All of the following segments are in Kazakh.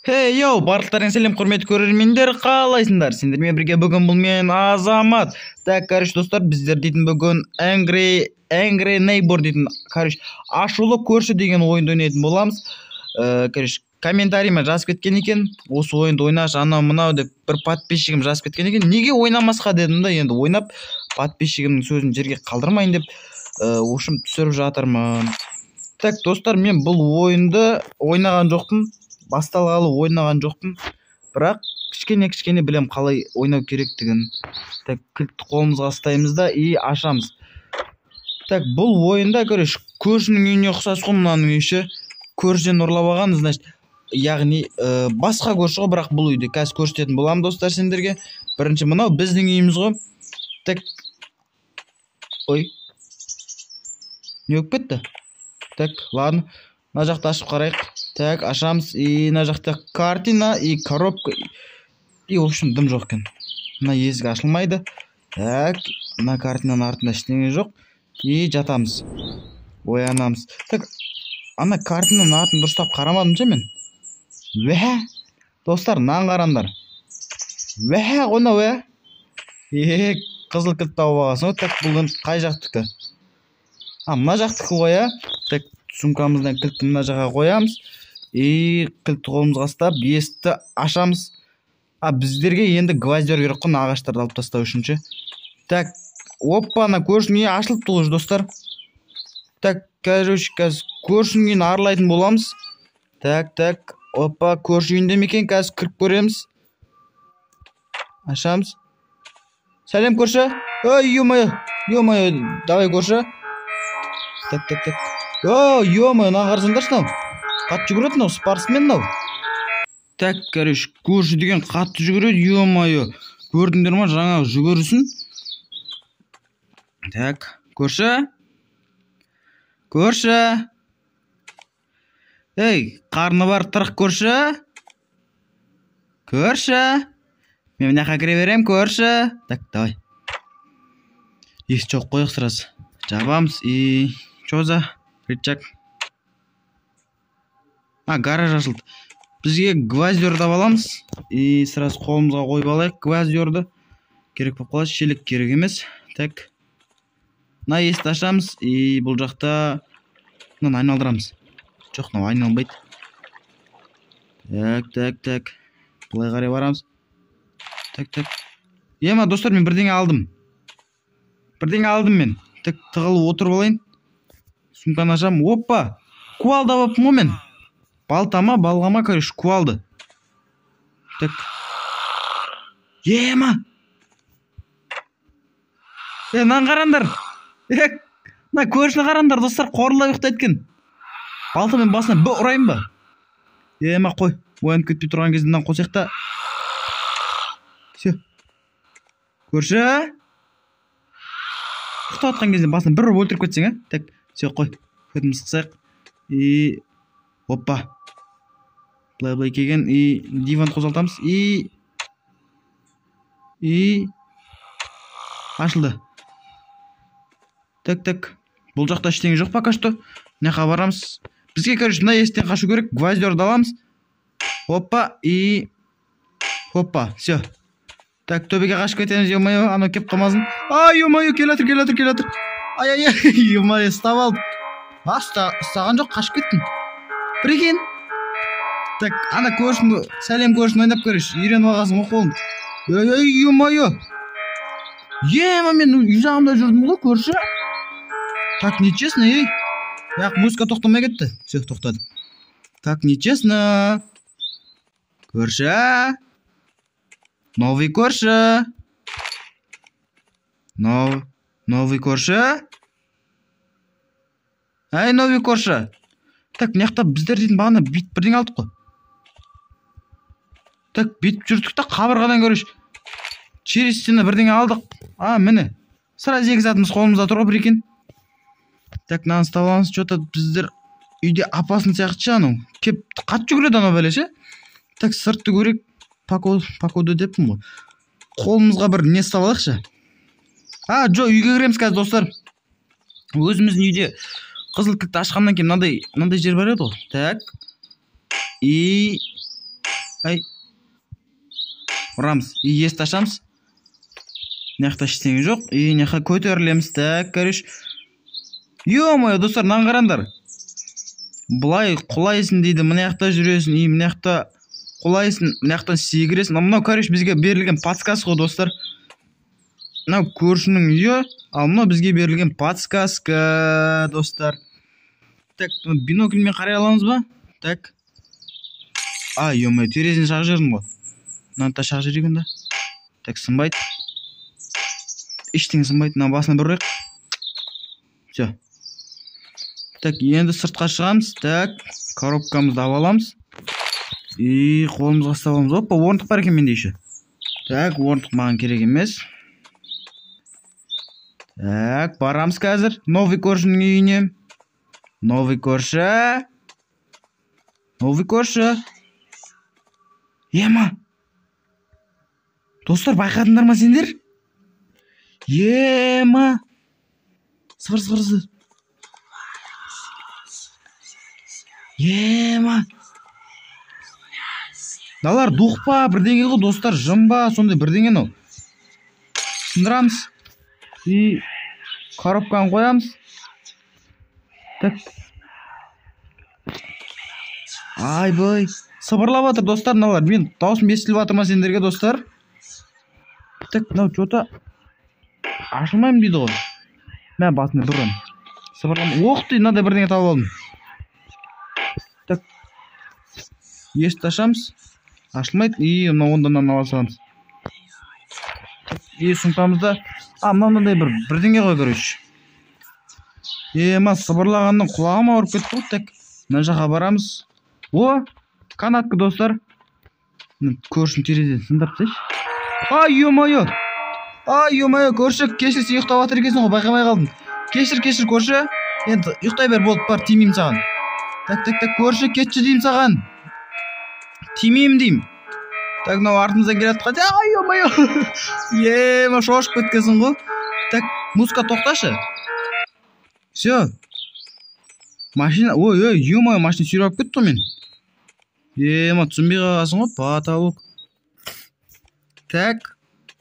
Йоу, барлықтарыңа сәлем құрметті көрермендер, қалайсыңдар? Сендермен бірге бүгін бұл мен Азамат. Так, короче, достар, біздер дейтін бүгін Angry Neighbor дейтін, короче, ашулы көрші деген ойынды ойнайтын боламыз. Короче, комментарийме жазып кеткен екен, осы ойынды ойнашы, анау мынау деп бір подписчигім жазып кеткен екен. Неге ойнамасқа дедім да, енді ойнап, подписчигімнің сөзін жерге қалдырмайын деп, ошым түсіріп жатырмын. Так, достар, мен бұл ойынды ойнаған жоқпын. Басталғалы ойнаған жоқпын, бірақ кішкене білем қалай ойнау керектігін. Так, кілтті қолымызға ұстаймыз да и ашамыз. Так, бұл ойында көреш, көршінің үйіне ұқсас қой мынаның үйші. Көршіден ұрлап алған, значит, яғни басқа көрші ғой, бірақ бұл үйде қазір көрсететін боламын достар сендерге. Бірінші мынау біздің үйіміз ғой. Так, ой, не өп кетті? Так, ладно, мына жақты ашып қарайық. Так, ашамыз, и мына жақта картина, и коробка, и в общем дым жоқ екен. Мына есік ашылмайды. Так, мына картинаның артында ештеңе жоқ, и жатамыз. Оянамыз. Так, ана картинаның артын дұрыстап қарамадым ше мен. Вә, достар, нан қараңдар. Вә, оны вә. Қызыл кілт тауып алғансың. Так, бұл қай жақтікі? Мына жақтікі ғой, Так, сумкамыздан кілтті мына жаққа қоямыз. И кілтті қолымызға ұстап, есікті ашамыз. Біздерге енді гвоздер керек қой, ағаштарды алып тастау үшін ше. Так, опа, ана көршінің үйі ашылыпты ғой достар. Так, короче, көршінің үйін аралайтын боламыз. Так, опа, көрші үйінде ме екен, қазір кіріп көреміз. Ашамыз. Сәлем көрші. Ой, ё-моё, давай көрші. Так. Ой, ё-моё, мына қарасаңдаршы мынау. Қатты жүгіреді мынау, спортсмен мынау. Так, короче, көрші деген қатты жүгіреді, ё-моё. Көрдіңдер ма жаңа жүгірісін? Так, көрші. Ей, қарны бар тырық көрші. Мен мына жаққа кіре берем, көрші. Так, давай. Есік жоқ қойық сразу. Жабамыз и что за рычаг? Гараж ашылды. Бізге гвоздерді аламыз и сразу қолымызға қойып алайық гвоздерді. Керек болып қалады, шелек керек емес. Так, мына есікті ашамыз и бұл жақта мынаны айналдырамыз. Жоқ, мынау айналмайды. Так. Былай қарай барамыз. Так. Ема, достар, мен бірдеңе алдым мен. Так, тығылып отырып алайын. Сумканы ашам. Опа! Куалда баппын ғой мен. Балғама, короче, куалды. Так. Ема! Нан қарандар. На көршіні қарандар, достар, қорылай ұйықтайды екен. Балтамен басына бір ұрайын ба? Ема, қой. Оянып кетпей тұрған кезде мынаны қосайық та. Все. Көрші. Ұйықтап отқан кезде басына бір өлтіріп кетсең, Так, все, қой. Көтіміз қысайық. И опа. Былай келген, и диван қозғалтамыз, и ашылды. Так. Бұл жақта ештеңе жоқ пока что. Мына жаққа барамыз. Бізге, короче, мына есіктен қашу керек. Гвоздерді аламыз. Опа, все. Так, төбеге қашып кетеміз, ё-моё, анау кеп қалмасын. Ё-моё, келатыр. Ай, ё-моё, ұстап алды. Ұстаған жоқ, қашып кеттім. Бір екен. Так, ана көршін, сәлем көршін ойнап көреш. Үйреніп алғансың ғой қолын. Ё-моё. Ема, мен үй жағымда жүрдім ғой, көрші. Так, нечестно, Яқ, музыка тоқтамай кетті. Все, тоқтады. Так, нечестно. Көрші. Новый көрші. Новый көрші. Ай, новый көрші. Так, мына біздер дейтін бағана бит бірден алдық қой. Так, бит жүрдік та қабырғадан көреш. Через стена бірден алдық. Міне. Сразу екі затымыз қолымызда тұр ғой бір екен. Так, мынаны ұстап аламыз. Что-то біздер үйде апасын сияқты жану. Кеп қатты жүгіреді анау бәле ше. Так, сыртты көрек. Пакоды деппін ғой. Қолымызға бір не ұстап алайықшы. Үйге кіреміз қазір достар. Өзіміздің үйде қызыл кілтті ашқаннан кейін мынандай жер бар еді ғой. Так. И Ай. Ұрамыз. Есті ашамыз. Мына ештеңе жоқ. Мына жаққа көтерілеміз. Так, короче. Ё-моё, достар, мынаны қараңдар. Бұлай құлайсың дейді, мына жақта жүресің, мына жақта құлайсың, мына жақтан секіресің. Мынау, короче, бізге берілген подсказка ғой, достар. Мынау көршінің үйі, ал мынау бізге берілген подсказка, достар. Так, бинокльмен қарай аламыз ба? Так. Ё-моё, терезені шақ жердім ғой. Мынаны да шақ жерген да. Так, сынбайды. Ештеңе сынбайды. Мына басына бір ұрайық. Все. Так, енді сыртқа шығамыз. Так, коробкамызды аламыз. Қолымызға ұстап аламыз. Опа, орындық бар екен менде еще. Так, орындық маған керек емес. Так, барамыз қазір. Новый көршінің үйіне. Новый көрші. Новый көрші. Ема. Достар, байқадыңдар ма сендер? Ема. Сығыр. Ема. Далар дух па, бірдеңе ғой, достар, жым ба, сондай бірдеңе нау. Сындырамыз. Коробканы қоямыз. Так. Ай-бай. Сыбырлап атыр, достар, мыналар. Мен даусым естіліп атыр ма сендерге, достар? Так, мынау что-то ашылмаймын дейді ғой. Мә басына бір ұрам. Сыбырлам. Оқты, мынадай бірдеңе тауып алдым. Так. Есікті ашамыз. Ашылмайды. Мына ондан ала саламыз. Сумкамызда. Мынандай бірдеңе ғой, короче. Сыбырлағанның құлағым ауырып кетті ғой. Так. Мына жаққа барамыз. Канатка, достар. Көршінің терезеден сындырып тастайшы. Ё-моё. Ё-моё, көрші, кешір, сен ұйықтап жатыр екенсің ғой, байқамай қалдым. Кешір, көрші. Енді ұйықтай бер, болды, бар, тимеймін саған. Так, көрші, кетші деймін саған. Тимеймін деймін. Так, мынау артымыздан келе жатқан. Ё-моё. Шошып кеткенсің ғой. Так, музыка тоқташы. Все. Машина, ё-моё, машина сүйреп кетті ғой мен. Түсінбей қалғансың ғой, потолок. Так,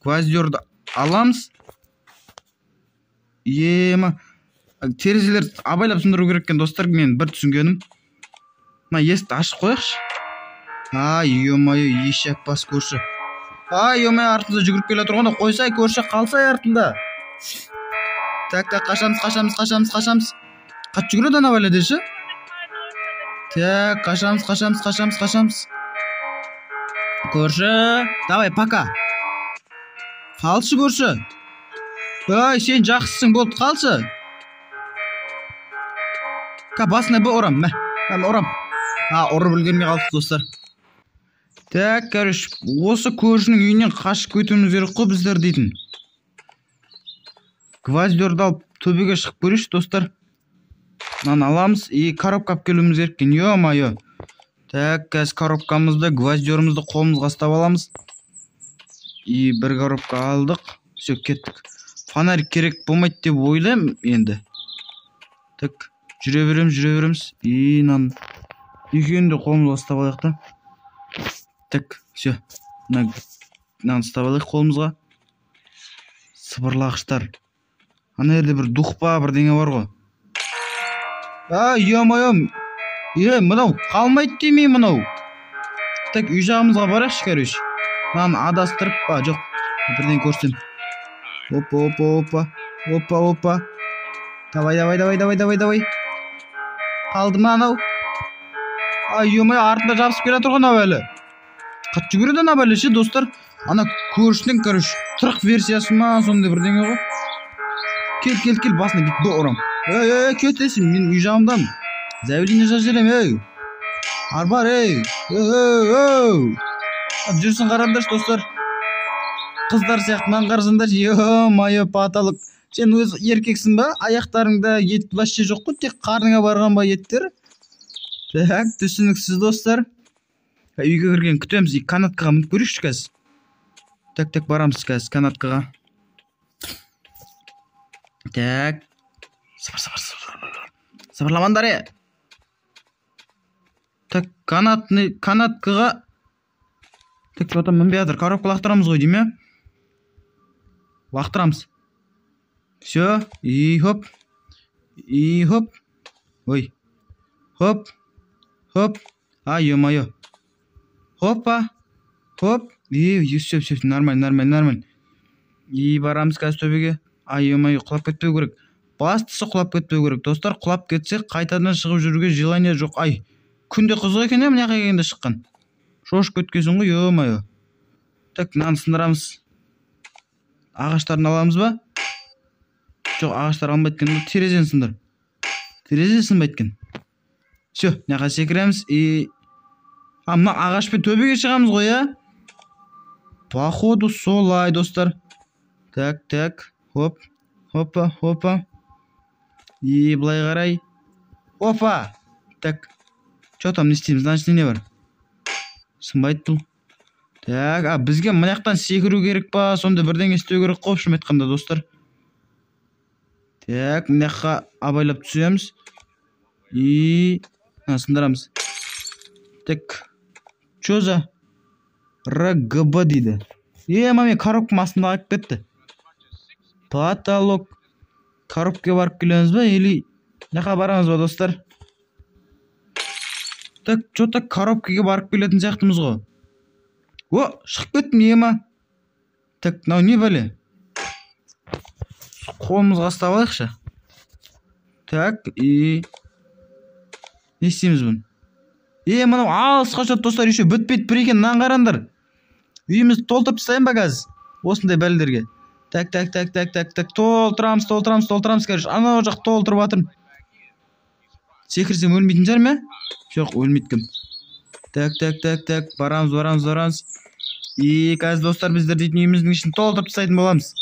гвоздерді аламыз. Терезелер абайлап сындыру керек екен, достар, мен бір түсінгенім. Мына есікті ашып қояқшы. Ё-моё, ешек бас көрші. Ё-моё, артымызда жүгіріп келе тұрғанда, қойсай көрші, қалсай артында. Так, қашамыз. Қат жүгіреді ана бәле деші. Так, қашамыз. Көрші, давай, пока. Қалшы, көрші. Сен жақсысың, болды, қалшы. Басына бір ұрам, ұрам. Ұрып үлгермей қалды, достар. Так, короче, осы көршінің үйінен қашып кетуіміз керек қой біздер дейтін. Гвоздерді алып төбеге шығып көрейші, достар. Мынаны аламыз, коробка алып келуіміз керек екен. Ё-моё. Так, қазір коробкамызды, гвоздерімізді қолымызға ұстап аламыз. Бір коробка алдық. Все, кеттік. Фонарик керек болмайды деп ойлаймын енді. Так, жүре береміз. Мынаны екеуін де қолымызға ұстап алайық та. Так, все. Мынаны ұстап алайық қолымызға. Сыбырлағыштар. Ана жерде бір дух па, бірдеңе бар ғой. Ё-моё. Мынау қалмайды демей мынау. Так, үй жағымызға барайықшы, короче. Мынаны адастырып, жоқ. Бірдеңе көрсем. Опа. Давай. Қалды ма анау? Ё-моё, артында жабысып келе тұрған әлі. Қат жүгіреді ана бәле ше, достар. Ана көршінің, короче, тұрық версиясы ма, сондай бірдеңе ғой. Кел, басына бит бір ұрам. Кетесің, мен үй жағымдамын. Зәуліне жақ жерем, Арбар, жүрсін қараңдаршы, достар. Қыздар сияқты маған қарасаңдар, ё-моё, потолок. Сен өз еркексің ба? Аяқтарыңда ет вообще жоқ қой, тек қарныңа барған ба еттер? Так, түсініксіз, достар. Үйге кірген күтеміз, канаткаға мініп көрейікші қазір. Так, барамыз қазір канаткаға. Так. Сабырламандар. Так, канаткаға Так, что-то мінбей жатыр. Коробка лақтырамыз ғой дейм, лақтырамыз. Все, и хоп. И хоп. Ой. Хоп. Хоп. Ай, ё-моё. Хопа. Хоп. И все, нормально. И барамыз қазір төбеге. Ай, ё-моё, құлап кетпеу керек. Бастысы құлап кетпеу керек. Достар, құлап кетсе, қайтадан шығып жүруге желание жоқ. Ай, күнде қызық екен, мына жаққа келгенде шыққан. Шошып кеткенсің ғой, ё-моё. Так, мынаны сындырамыз. Ағаштарын аламыз ба? Жоқ, ағаштар алмайды екен, терезені сындыр. Терезе сынбайды екен. Все, мына секіреміз и мына ағашпен төбеге шығамыз ғой, а? Походу солай, достар. Так, хоп. Хопа. И былай қарай. Опа. Так. Что там не істейміз? Значит, не бар? Сынбайды бұл. Так, бізге мына жақтан секіру керек па? Сонда бірдеңе істеу керек қой, шын айтқанда, достар. Так, мына жаққа абайлап түсеміз. И сындырамыз. Так. Что за РГБ дейді. Маме, коробка астында қалып кетті. Потолок. Коробкаға барып келеміз ба, или жаққа барамыз ба, достар? Так, что-то коробкаға барып келетін сияқтымыз ғой. О, шығып кеттім, ема. Так, мынау не бәле? Қолымызға ұстап алайықшы. Так, и не істейміз бұны? Мынау алысқа ұшады, достар, еще бітпейді бір екен, мынаны қараңдар. Үйімізді толтырып тастайын ба қазір? Осындай бәлелерге. Так. Толтырамыз, короче. Анау жақ толтырып жатырмын. Секірсем өлмейтін шығар ма? Жоқ, өлмейді кім. Так. Барамыз. И қазір, достар, біздер дейтін үйіміздің ішін толтырып тастайтын боламыз.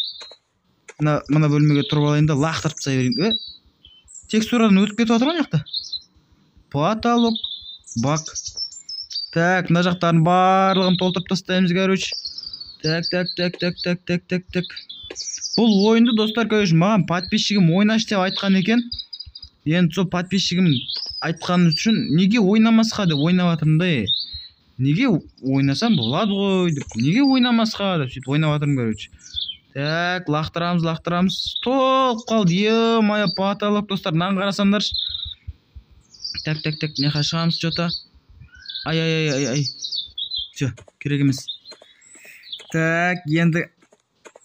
Мына бөлмеге тұрып алайын да, лақтырып тастай берейін. Текстурадан өтіп кетіп жатыр ма жақта? Потолок. Бак. Так, мына жақтарын барлығын толтырып тастаймыз, короче. Так. Бұл ойынды, достар, короче, маған подписчигім ойнаш деп айтқан екен. Енді сол подписчигім айтқан үшін неге ойнамасқа деп ойнап жатырмын да. Неге ойнасам болады ғой деп. Неге ойнамасқа деп сөйтіп ойнап жатырмын, короче. Так, лақтырамыз. Толып қалды. Ё-моё, потолок, достар, мынаны қарасаңдаршы. Так, мына жаққа шығамыз что-то. Ай. Все, керек емес. Так, енді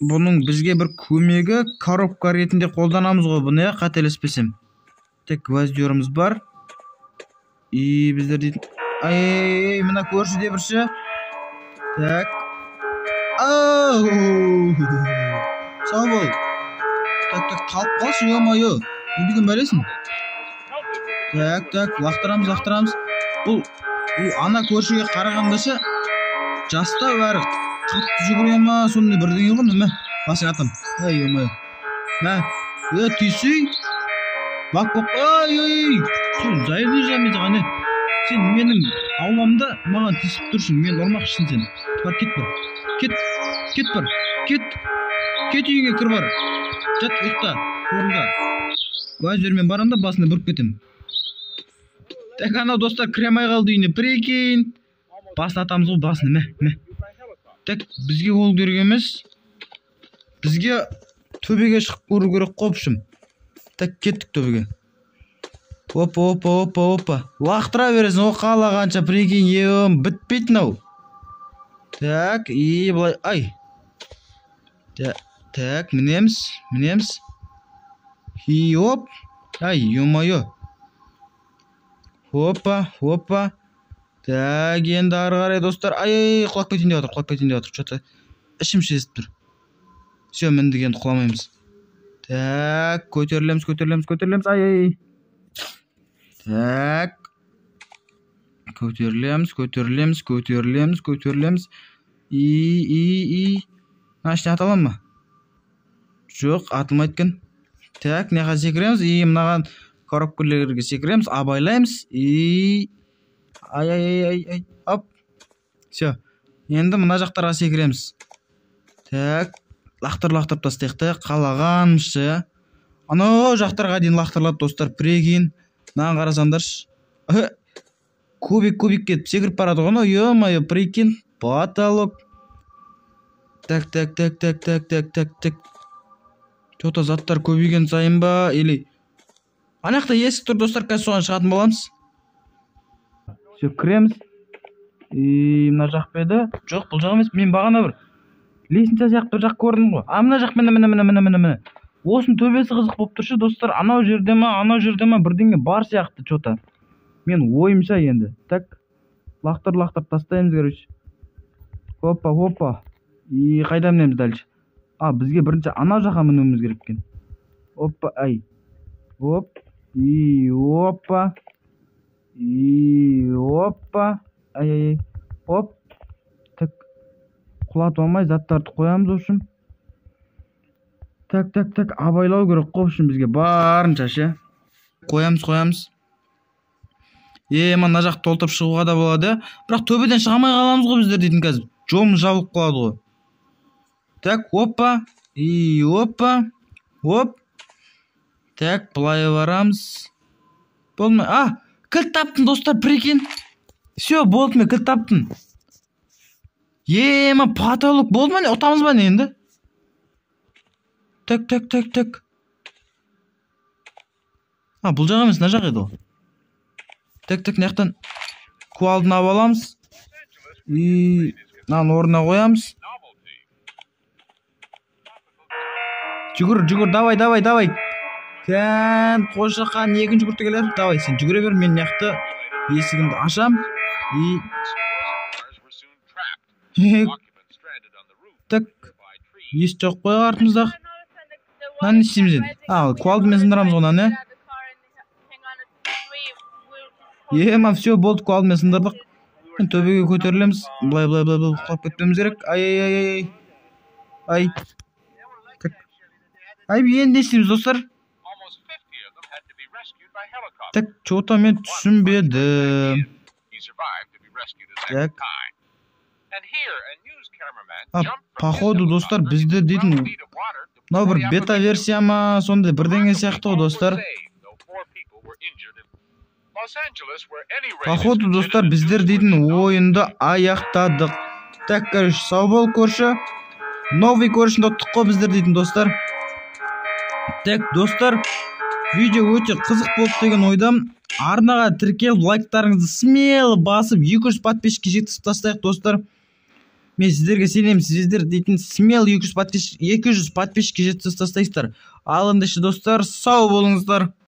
бұның бізге бір көмегі коробка ретінде қолданамыз ғой бұны, қателеспесем. Так, гвоздеріміз бар. И біздер дейтін... Ай, мына көршіде бірші. Так. Ау! Сау бол. Так, қалып қалшы, ё-моё. Не деген бәлесін? Так, лақтырамыз. Бұл ана көршіге қарағандашы жастау әрі қатты жүгіре ма, сондай бірдеңе ғой, мә, басың атам. Ай, ё-моё. Мә, түйсей. Бак, ай. Сен жайылы жамайды ғаны. Сен менің ауламда маған тесіп тұршын, мен ұрмақшысын сен. Бар, кет бар. Кет үйіңе кір бар. Жат, ұйықта, орында. Гвоздермен барам да басына бұрып кетем. Так, анау, достар, кіремай қалды үйіне. Прикинь. Басын атамыз ғой, басыны, мә. Так, бізге ол керек емес. Бізге төбеге шығып көру керек қопшым. Так, кеттік төбеге. Опа. Лақтыра бересің, о қалағанша, прикинь, ем, бітпейді нау. Так, и былай, ай. Так, мінеміз. И оп. Ай, ё-моё. Опа. Так, енді ары қарай, достар. Ай, құлап кетейін деп жатыр. Что-то ішім сезіп тұр. Все, міндік енді құламаймыз. Так, көтерілеміз. Ай. Так. Көтерілеміз. И. Ашын аталам ма? Жоқ, атылмайды екен. Так, неға секіреміз. И мынаған коробкалерге секіреміз. Абайлаймыз. И. Ай. Оп. Все. Енді мына жақтарға секіреміз. Так. Лақтырып тастайық та. Қалағанымызша. Анау жақтарға дейін лақтырылады, достар. Прикинь. Мынаған қарасаңдаршы. Кубик кетіп секіріп барады ғой, ё-моё, прикинь. Потолок. Так. Что-то заттар көбейген сайын ба, или анақта есік тұр достар, қазір соған шығатын боламыз. Все, кіреміз. Мына жақ па еді? Жоқ, бұл жақ емес. Мен бағана бір лестница сияқты бір жақ көрдім ғой. Мына жақ міне. Осының төбесі қызық болып тұршы достар. Анау жерде ма бірдеңе бар сияқты что-то. Мен ойымша енді. Так. Лақтыр тастаймыз, короче. Хоппа. Қайда мінеміз дальше? Бізге бірінші анау жаққа мінуіміз керек екен. Опа, ай. Оп. Опа. Ай. Оп. Так. Құлатып алмай заттарды қоямыз, в общем. Так. Абайлау керек қой, в общем, бізге барынша ше. Қоямыз. Мына жақ толтырып шығуға да болады. Бірақ төбеден шыға алмай қаламыз ғой біздер дейтін қазір. Жолымыз жабылып қалады ғой. Так, опа. Оп. Так, былай барамыз. Болмай. Кілт таптым достар, прикинь. Все, болды, мен кілт таптым. Потолок болды ма не? Ұтамыз ба не енді? Так. Бұл жақ емес, мына жақ еді ол. Так, наяқтан куалдын алып аламыз. Мынаны орнына қоямыз. Жүгір, давай. Кән, қошақан, екінші жүгірті келер. Давай, сен жүгіре бер, мен мияқты есігімді ашам. Так, ес жоқ қой артымыздағы. Не істейміз енді? Куалдымен сындырамыз ғана, не? Все, болды, куалдымен сындырдық. Төбеге көтерілеміз. Былай, құлап кетпеміз керек. Ай. Енді істейміз, достар. Так, что-то мен түсінбедім. Так. Походу, достар, бізді дейтін мынау бір бета-версия ма, сондай бірдеңе сияқты ғой, достар. Походу, достар, біздер дейтін ойынды аяқтадық. Так, короче, сау бол, көрші. Новый көршінде оттық қой біздер дейтін, достар. Так, достар, видео өте қызық болды деген ойдам. Арнаға тіркеліп, лайктарыңызды смело басып, 200 подписчикке жеткізіп тастайық, достар. Мен сіздерге сенемін, сіздер дейтін смело 200 подписчикке жеткізіп тастайсыздар. Ал ендеше, достар, сау болыңыздар.